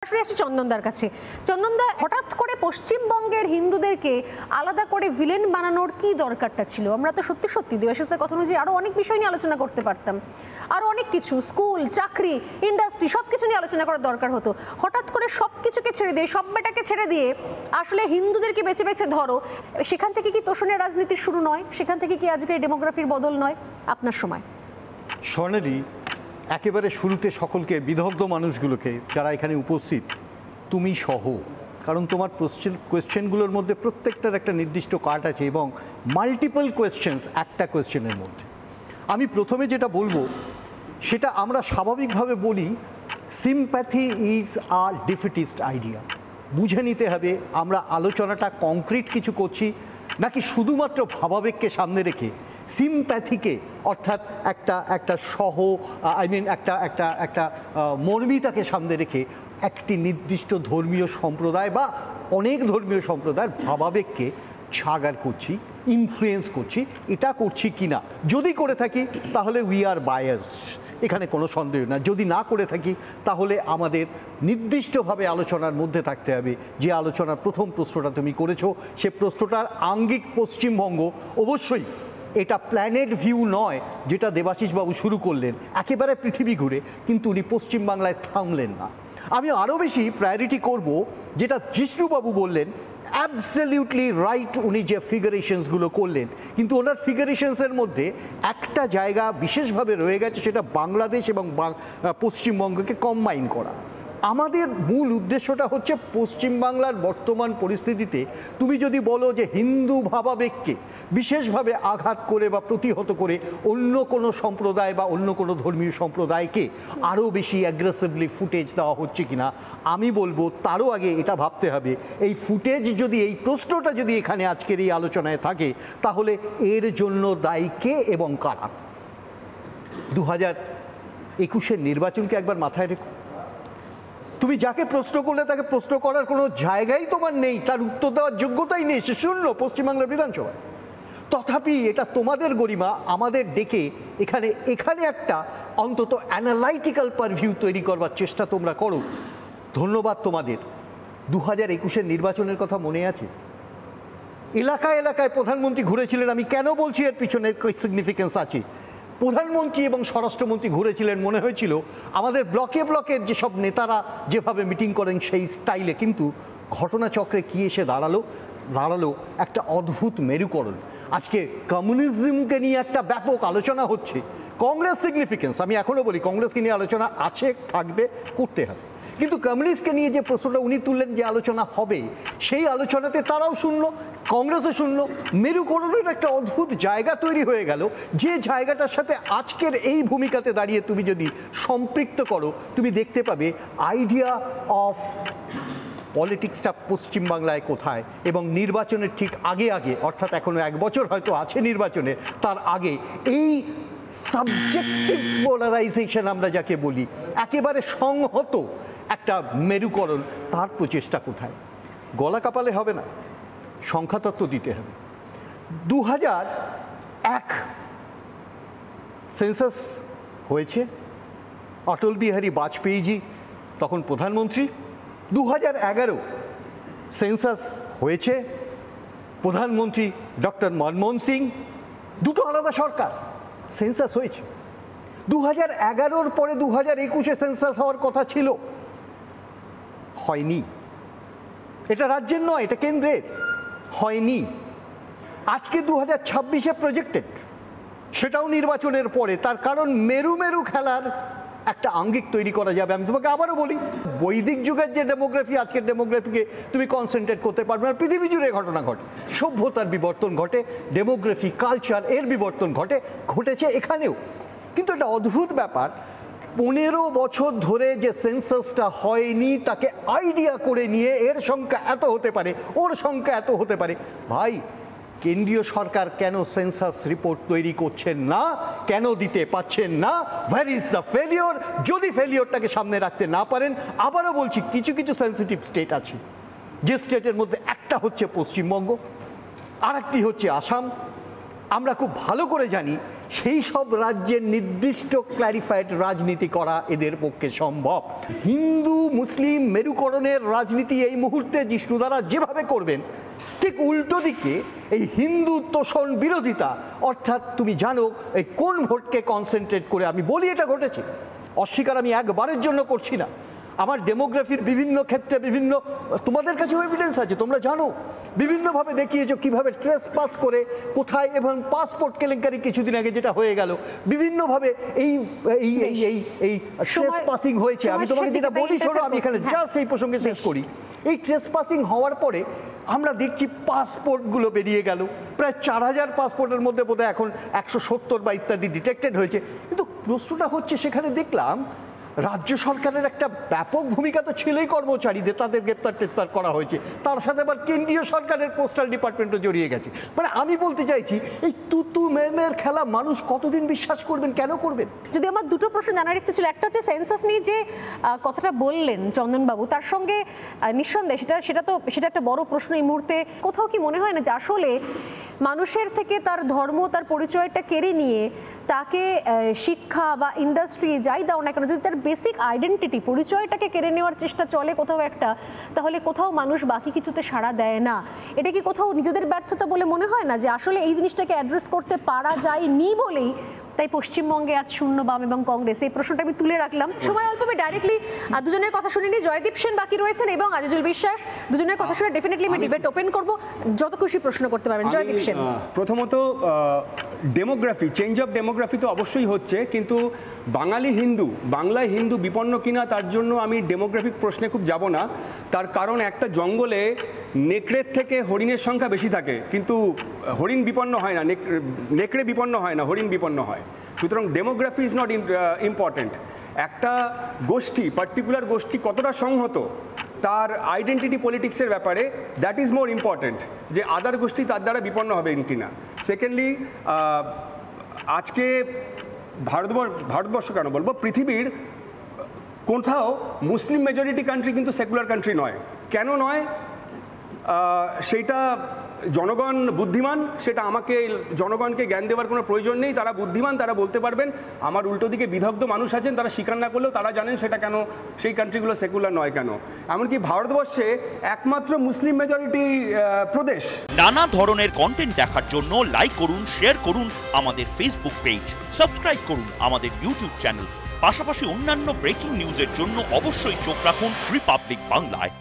সরাসরি আসি চন্দনদার কাছে। চন্দনদা, হঠাৎ করে পশ্চিমবঙ্গের হিন্দুদেরকে আলাদা করে ভিলেন বানানোর কি দরকারটা ছিল? আমরা তো সত্যি সত্যি দেবাশিসদের কথা অনুযায়ী আরো অনেক বিষয় নিয়ে আলোচনা করতে পারতাম, আরো অনেক কিছু, স্কুল, চাকরি, ইন্ডাস্ট্রি, সবকিছু নিয়ে আলোচনা করার দরকার হতো। হঠাৎ করে সবকিছুকে ছেড়ে দিয়ে, সবটাকে ছেড়ে দিয়ে আসলে হিন্দুদেরকে বেছে বেছে ধরো, সেখান থেকে কি তোষণের রাজনীতির শুরু নয়? সেখান থেকে কি আজকে ডেমোগ্রাফির বদল নয়? আপনার সময় স্বর্ণেরই একেবারে শুরুতে সকলকে, বিদগ্ধ মানুষগুলোকে যারা এখানে উপস্থিত, তুমি সহ, কারণ তোমার কোয়েশ্চেনগুলোর মধ্যে প্রত্যেকটার একটা নির্দিষ্ট কাট আছে এবং মাল্টিপল কোয়েশ্চেন্স একটা কোয়েশ্চেনের মধ্যে। আমি প্রথমে যেটা বলবো সেটা আমরা স্বাভাবিকভাবে বলি, সিম্প্যাথি ইজ আ ডিফিটিস্ট আইডিয়া। বুঝে নিতে হবে আমরা আলোচনাটা কংক্রিট কিছু করছি নাকি শুধুমাত্র ভাবাবেগকে সামনে রেখে সিম্প্যাথিকে, অর্থাৎ একটা একটা মর্মিতাকে সামনে রেখে একটি নির্দিষ্ট ধর্মীয় সম্প্রদায় বা অনেক ধর্মীয় সম্প্রদায়ের ভাবাবেগকে ছাগার করছি, ইনফ্লুয়েন্স করছি, এটা করছি কি না। যদি করে থাকি তাহলে উই আর বায়াসড, এখানে কোনো সন্দেহ না। যদি না করে থাকি তাহলে আমাদের নির্দিষ্টভাবে আলোচনার মধ্যে থাকতে হবে। যে আলোচনার প্রথম প্রশ্নটা তুমি করেছো, সে প্রশ্নটার আঙ্গিক পশ্চিমবঙ্গ। অবশ্যই এটা প্ল্যানেট ভিউ নয় যেটা দেবাশিসবাবু শুরু করলেন একেবারে পৃথিবী ঘুরে, কিন্তু উনি পশ্চিমবাংলায় থামলেন না। আমি আরও বেশি প্রায়োরিটি করব যেটা জিষ্ণুবাবু বললেন, অ্যাবসলিউটলি রাইট, উনি যে ফিগারেশনসগুলো করলেন, কিন্তু ওনার ফিগারেশনসের মধ্যে একটা জায়গা বিশেষভাবে রয়ে গেছে, সেটা বাংলাদেশ এবং পশ্চিমবঙ্গকে কম্বাইন করা। আমাদের মূল উদ্দেশ্যটা হচ্ছে পশ্চিমবাংলার বর্তমান পরিস্থিতিতে তুমি যদি বলো যে হিন্দু ভাবাবেগকে বিশেষভাবে আঘাত করে বা প্রতিহত করে অন্য কোনো সম্প্রদায় বা অন্য কোনো ধর্মীয় সম্প্রদায়কে আরও বেশি অ্যাগ্রেসিভলি ফুটেজ দেওয়া হচ্ছে কিনা, আমি বলবো তারও আগে এটা ভাবতে হবে, এই ফুটেজ যদি, এই প্রশ্নটা যদি এখানে আজকের এই আলোচনায় থাকে, তাহলে এর জন্য দায়ী কে এবং কারা। 2021-এর নির্বাচনকে একবার মাথায় রেখো। তুমি যাকে প্রশ্ন করলে তাকে প্রশ্ন করার কোনো জায়গাই তোমার নেই, তার উত্তর দেওয়ার যোগ্যতাই নেই, সে শূন্য পশ্চিমবাংলার বিধানসভায়। তথাপি এটা তোমাদের গরিমা আমাদের ডেকে এখানে একটা অন্তত অ্যানালাইটিক্যাল পারভিউ তৈরি করবার চেষ্টা তোমরা করো। ধন্যবাদ তোমাদের। 2021-এর নির্বাচনের কথা মনে আছে? এলাকায় এলাকায় প্রধানমন্ত্রী ঘুরেছিলেন। আমি কেন বলছি এর পিছনে সিগনিফিকেন্স আছে। প্রধানমন্ত্রী এবং স্বরাষ্ট্রমন্ত্রী ঘুরেছিলেন, মনে হয়েছিল আমাদের ব্লকে ব্লকের যেসব নেতারা যেভাবে মিটিং করেন সেই স্টাইলে, কিন্তু ঘটনাচক্রে কি এসে দাঁড়ালো একটা অদ্ভুত মেরুকরণ। আজকে কমিউনিজমকে নিয়ে একটা ব্যাপক আলোচনা হচ্ছে। কংগ্রেস সিগনিফিকেন্স, আমি এখনও বলি কংগ্রেসকে নিয়ে আলোচনা আছে, থাকবে, করতে হবে, কিন্তু কমিউনিস্টকে নিয়ে যে প্রশ্নটা উনি তুললেন, যে আলোচনা হবে, সেই আলোচনাতে তারাও শূন্য, কংগ্রেসও শূন্য। মেরুকরণের একটা অদ্ভুত জায়গা তৈরি হয়ে গেল, যে জায়গাটার সাথে আজকের এই ভূমিকাতে দাঁড়িয়ে তুমি যদি সম্পৃক্ত করো, তুমি দেখতে পাবে আইডিয়া অফ পলিটিক্সটা পশ্চিমবাংলায় কোথায়। এবং নির্বাচনের ঠিক আগে অর্থাৎ এখনো 1 বছর হয়তো আছে নির্বাচনে, তার আগে এই সাবজেক্টিভ পোলারাইজেশন আমরা যাকে বলি, একেবারে সংহত একটা মেরুকরণ, তার প্রচেষ্টা কোথায়? গলা কাপালে হবে না, সংখ্যাতত্ত্ব দিতে হবে। 2001 সেন্সাস হয়েছে, অটল বিহারী বাজপেয়ীজি তখন প্রধানমন্ত্রী। 2011 সেন্সাস হয়েছে, প্রধানমন্ত্রী ডক্টর মনমোহন সিং। দুটো আলাদা সরকার, সেন্সাস হয়েছে। 2011-র পরে 2021-এ সেন্সাস হওয়ার কথা ছিল, হয়নি। এটা রাজ্যের নয়, এটা কেন্দ্রের, হয়নি। আজকে 2026-এ প্রজেক্টেড, সেটাও নির্বাচনের পরে। তার কারণ মেরু খেলার একটা আঙ্গিক তৈরি করা যাবে। আমি তোমাকে আবারও বলি, বৈদিক যুগের যে ডেমোগ্রাফি, আজকের ডেমোগ্রাফিকে তুমি কনসেন্ট্রেট করতে পারবে না। পৃথিবী জুড়ে ঘটনা ঘটে, সভ্যতার বিবর্তন ঘটে, ডেমোগ্রাফি, কালচার এর বিবর্তন ঘটেছে এখানেও। কিন্তু একটা অদ্ভুত ব্যাপার, 15 বছর ধরে যে সেন্সাসটা হয়নি, তাকে আইডিয়া করে নিয়ে এর সংখ্যা এত হতে পারে, ওর সংখ্যা এত হতে পারে। ভাই, কেন্দ্রীয় সরকার কেন সেন্সাস রিপোর্ট তৈরি করছেন না, কেন দিতে পাচ্ছেন না? Where is the failure? যদি ফেলিওরটাকে সামনে রাখতে না পারেন, আবারও বলছি, কিছু সেন্সিটিভ স্টেট আছে, যে স্টেটের মধ্যে একটা হচ্ছে পশ্চিমবঙ্গ, আরেকটি হচ্ছে আসাম। আমরা খুব ভালো করে জানি সেই সব রাজ্যের নির্দিষ্ট ক্ল্যারিফাইড রাজনীতি করা এদের পক্ষে সম্ভব। হিন্দু মুসলিম মেরুকরণের রাজনীতি এই মুহূর্তে জিষ্ণুদারা যেভাবে করবেন, ঠিক উল্টো দিকে এই হিন্দু তোষণ বিরোধিতা, অর্থাৎ তুমি জানো এই কোন ভোটকে কনসেন্ট্রেট করে, আমি বলি এটা ঘটেছে, অস্বীকার আমি একবারের জন্য করছি না। আমার ডেমোগ্রাফির বিভিন্ন ক্ষেত্রে বিভিন্ন, তোমাদের কাছেও এভিডেন্স আছে, তোমরা জানো বিভিন্নভাবে দেখিয়েছো কিভাবে ট্রেস পাস করে কোথায়, এবং পাসপোর্ট কেলেঙ্কারি কিছুদিন আগে যেটা হয়ে গেল, বিভিন্নভাবে এই এই এই এই এই ট্রেস পাসিং হয়েছে। আমি তোমাকে যেটা বলি শোনো, আমি এখানে জাস্ট এই প্রসঙ্গে শেষ করি। এই ট্রেস পাসিং হওয়ার পরে আমরা দেখছি পাসপোর্টগুলো বেরিয়ে গেল, প্রায় 4000 পাসপোর্টের মধ্যে বোধহয় এখন 170 বা ইত্যাদি ডিটেক্টেড হয়েছে। কিন্তু প্রশ্নটা হচ্ছে, সেখানে দেখলাম রাজ্য সরকারের একটা ব্যাপক ভূমিকা তো ছিলই, কর্মচারীদের তাদের গ্রেপ্তার করা হয়েছে, তার সাথে আবার কেন্দ্রীয় সরকারের পোস্টাল ডিপার্টমেন্টও জড়িয়ে গেছে। মানে আমি বলতে চাইছি, এই তুতু মেমের খেলা মানুষ কতদিন বিশ্বাস করবেন, কেন করবেন? যদি আমার দুটো প্রশ্ন জানার ইচ্ছে ছিল, একটা হচ্ছে সেন্সাস নিয়ে যে কথাটা বললেন চন্দনবাবু, তার সঙ্গে নিঃসন্দেহে সেটা একটা বড় প্রশ্ন এই মুহূর্তে। কোথাও কি মনে হয় না যে আসলে মানুষের থেকে তার ধর্ম, তার পরিচয়টা কেড়ে নিয়ে তাকে শিক্ষা বা ইন্ডাস্ট্রি যাই দাও না কেন, যদি তার বেসিক আইডেন্টিটি পরিচয়টাকে কেড়ে নেওয়ার চেষ্টা চলে কোথাও একটা, তাহলে কোথাও মানুষ বাকি কিছুতে সাড়া দেয় না? এটা কি কোথাও নিজেদের ব্যর্থতা বলে মনে হয় না, যে আসলে এই জিনিসটাকে অ্যাড্রেস করতে পারা যায়নি বলেই তাই পশ্চিমবঙ্গে আজ শূন্য বাম এবং কংগ্রেস? এই প্রশ্নটা আমি তুলে রাখলাম। সময় অল্প, আমি ডাইরেক্টলি দুজনের কথা শুনিনি। জয়দীপ সেন বাকি রয়েছেন এবং আজিজুল বিশ্বাস, দুজনের কথা শুনে ডেফিনেটলি আমি ডিবেট ওপেন করব, যত খুশি প্রশ্ন করতে পারবেন। জয়দীপ সেন, প্রথমত ডেমোগ্রাফি, চেঞ্জ অফ ডেমোগ্রাফি তো অবশ্যই হচ্ছে, কিন্তু বাংলায় হিন্দু বিপন্ন কিনা তার জন্য আমি ডেমোগ্রাফিক প্রশ্নে খুব যাব না। তার কারণ একটা জঙ্গলে নেকড়ের থেকে হরিণের সংখ্যা বেশি থাকে, কিন্তু হরিণ বিপন্ন হয় না, নেকড়ে বিপন্ন হয় না, হরিণ বিপন্ন হয়। সুতরাং ডেমোগ্রাফি ইজ নট ইম্পর্টেন্ট। একটা গোষ্ঠী, পার্টিকুলার গোষ্ঠী কতটা সংহত তার আইডেন্টিটি পলিটিক্সের ব্যাপারে, দ্যাট ইজ মোর ইম্পর্টেন্ট, যে আদার গোষ্ঠী তার দ্বারা বিপন্ন হবে কিনা। সেকেন্ডলি, আজকে ভারতবর্ষ কেন বলবো, পৃথিবীর কোথাও মুসলিম মেজরিটি কান্ট্রি কিন্তু সেকুলার কান্ট্রি নয়। কেন নয় সেইটা জনগণ বুদ্ধিমান, সেটা আমাকে জনগণকে জ্ঞান দেওয়ার কোনো প্রয়োজন নেই। তারা বুদ্ধিমান, তারা বলতে পারবেন। আমার উল্টো দিকে বিদগ্ধ মানুষ আছেন, তারা স্বীকার না করলেও তারা জানেন সেটা কেন, সেই কান্ট্রিগুলো সেকুলার নয় কেন। এমনকি ভারতবর্ষে একমাত্র মুসলিম মেজরিটি প্রদেশ। নানা ধরনের কন্টেন্ট দেখার জন্য লাইক করুন, শেয়ার করুন আমাদের ফেসবুক পেজ, সাবস্ক্রাইব করুন আমাদের ইউটিউব চ্যানেল। পাশাপাশি অন্যান্য ব্রেকিং নিউজের জন্য অবশ্যই চোখ রাখুন রিপাবলিক বাংলায়।